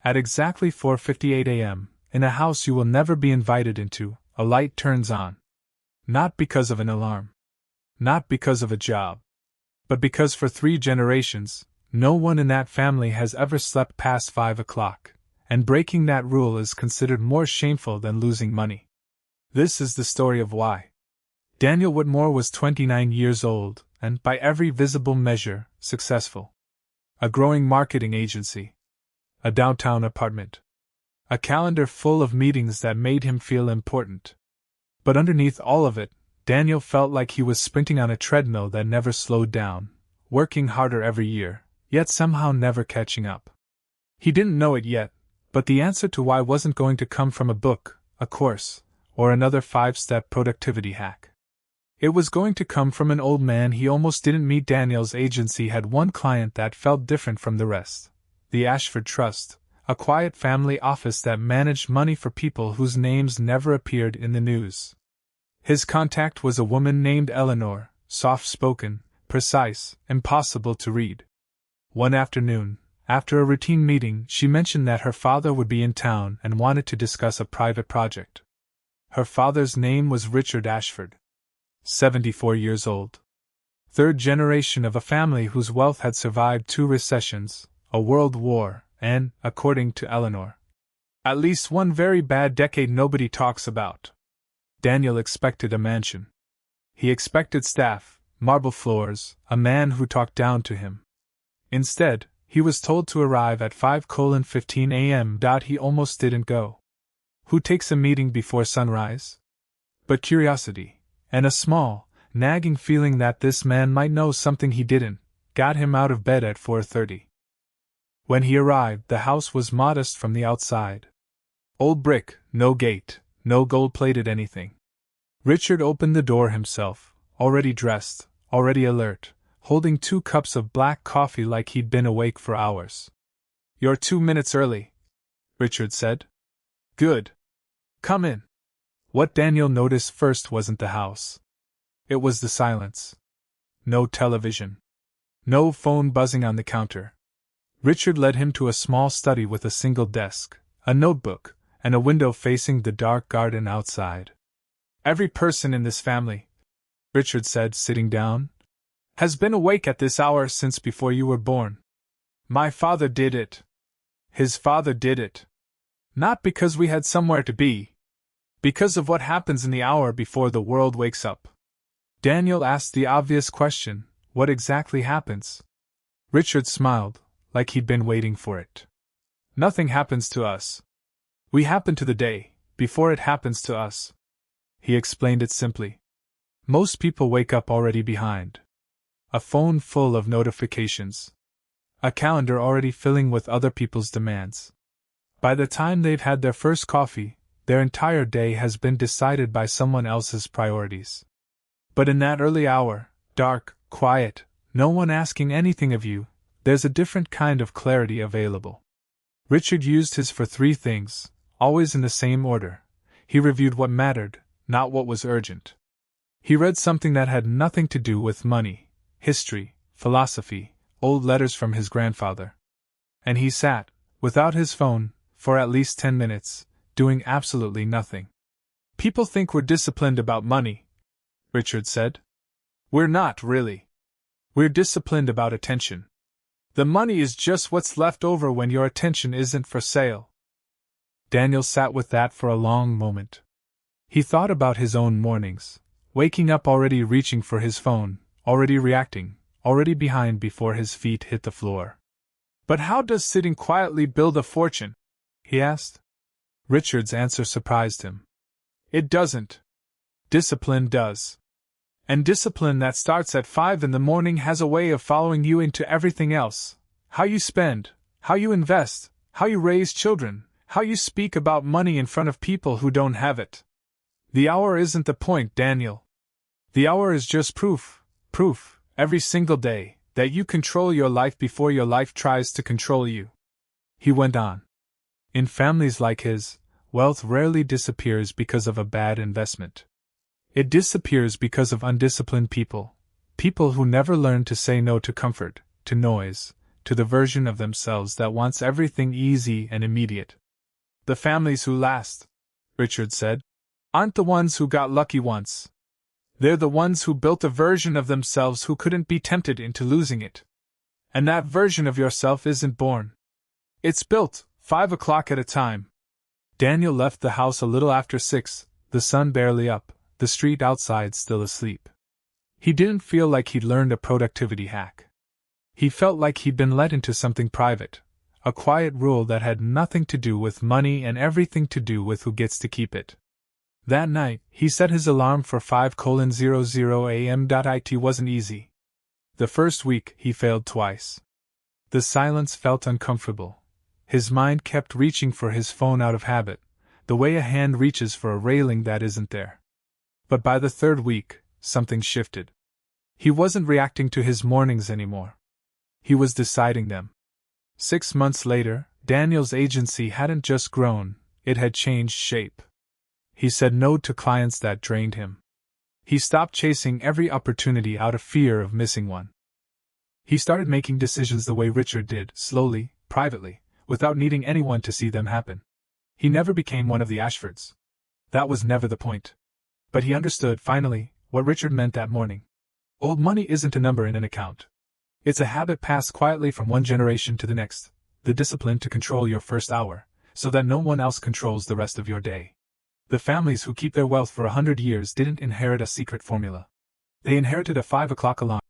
At exactly 4:58 a.m., in a house you will never be invited into, a light turns on. Not because of an alarm. Not because of a job. But because for 3 generations, no one in that family has ever slept past 5 o'clock, and breaking that rule is considered more shameful than losing money. This is the story of why. Daniel Woodmore was 29 years old, and, by every visible measure, successful. A growing marketing agency. A downtown apartment. A calendar full of meetings that made him feel important. But underneath all of it, Daniel felt like he was sprinting on a treadmill that never slowed down, working harder every year, yet somehow never catching up. He didn't know it yet, but the answer to why wasn't going to come from a book, a course, or another 5-step productivity hack. It was going to come from an old man he almost didn't meet. Daniel's agency had one client that felt different from the rest. The Ashford Trust, a quiet family office that managed money for people whose names never appeared in the news. His contact was a woman named Eleanor, soft-spoken, precise, impossible to read. One afternoon, after a routine meeting, she mentioned that her father would be in town and wanted to discuss a private project. Her father's name was Richard Ashford. 74 years old. 3rd generation of a family whose wealth had survived 2 recessions, a world war, and, according to Eleanor, at least one very bad decade nobody talks about. Daniel expected a mansion. He expected staff, marble floors, a man who talked down to him. Instead, he was told to arrive at 5:15 a.m. He almost didn't go. Who takes a meeting before sunrise? But curiosity, and a small, nagging feeling that this man might know something he didn't, got him out of bed at 4:30. When he arrived, the house was modest from the outside. Old brick, no gate, no gold-plated anything. Richard opened the door himself, already dressed, already alert, holding 2 cups of black coffee like he'd been awake for hours. "You're 2 minutes early," Richard said. "Good. Come in." What Daniel noticed first wasn't the house. It was the silence. No television. No phone buzzing on the counter. Richard led him to a small study with a single desk, a notebook, and a window facing the dark garden outside. "Every person in this family," Richard said, sitting down, "has been awake at this hour since before you were born. My father did it. His father did it. Not because we had somewhere to be. Because of what happens in the hour before the world wakes up." Daniel asked the obvious question, "What exactly happens?" Richard smiled, like he'd been waiting for it. "Nothing happens to us. We happen to the day, before it happens to us." He explained it simply. Most people wake up already behind. A phone full of notifications. A calendar already filling with other people's demands. By the time they've had their first coffee, their entire day has been decided by someone else's priorities. But in that early hour, dark, quiet, no one asking anything of you, there's a different kind of clarity available. Richard used his for 3 things, always in the same order. He reviewed what mattered, not what was urgent. He read something that had nothing to do with money, history, philosophy, old letters from his grandfather. And he sat, without his phone, for at least 10 minutes, doing absolutely nothing. "People think we're disciplined about money," Richard said. "We're not, really. We're disciplined about attention. The money is just what's left over when your attention isn't for sale." Daniel sat with that for a long moment. He thought about his own mornings, waking up already reaching for his phone, already reacting, already behind before his feet hit the floor. "But how does sitting quietly build a fortune?" he asked. Richard's answer surprised him. "It doesn't. Discipline does. And discipline that starts at 5 in the morning has a way of following you into everything else. How you spend, how you invest, how you raise children, how you speak about money in front of people who don't have it. The hour isn't the point, Daniel. The hour is just proof, every single day, that you control your life before your life tries to control you." He went on. "In families like his, wealth rarely disappears because of a bad investment. It disappears because of undisciplined people, people who never learn to say no to comfort, to noise, to the version of themselves that wants everything easy and immediate. The families who last, Richard said, aren't the ones who got lucky once. They're the ones who built a version of themselves who couldn't be tempted into losing it. And that version of yourself isn't born. It's built, 5 o'clock at a time. Daniel left the house a little after 6, the sun barely up, the street outside still asleep. He didn't feel like he'd learned a productivity hack. He felt like he'd been let into something private, a quiet rule that had nothing to do with money and everything to do with who gets to keep it. That night, he set his alarm for 5:00 a.m. It wasn't easy. The first week, he failed twice. The silence felt uncomfortable. His mind kept reaching for his phone out of habit, the way a hand reaches for a railing that isn't there. But by the third week, something shifted. He wasn't reacting to his mornings anymore. He was deciding them. 6 months later, Daniel's agency hadn't just grown, it had changed shape. He said no to clients that drained him. He stopped chasing every opportunity out of fear of missing one. He started making decisions the way Richard did, slowly, privately, without needing anyone to see them happen. He never became one of the Ashfords. That was never the point. But he understood, finally, what Richard meant that morning. Old money isn't a number in an account. It's a habit passed quietly from one generation to the next, the discipline to control your first hour, so that no one else controls the rest of your day. The families who keep their wealth for 100 years didn't inherit a secret formula. They inherited a 5 o'clock alarm.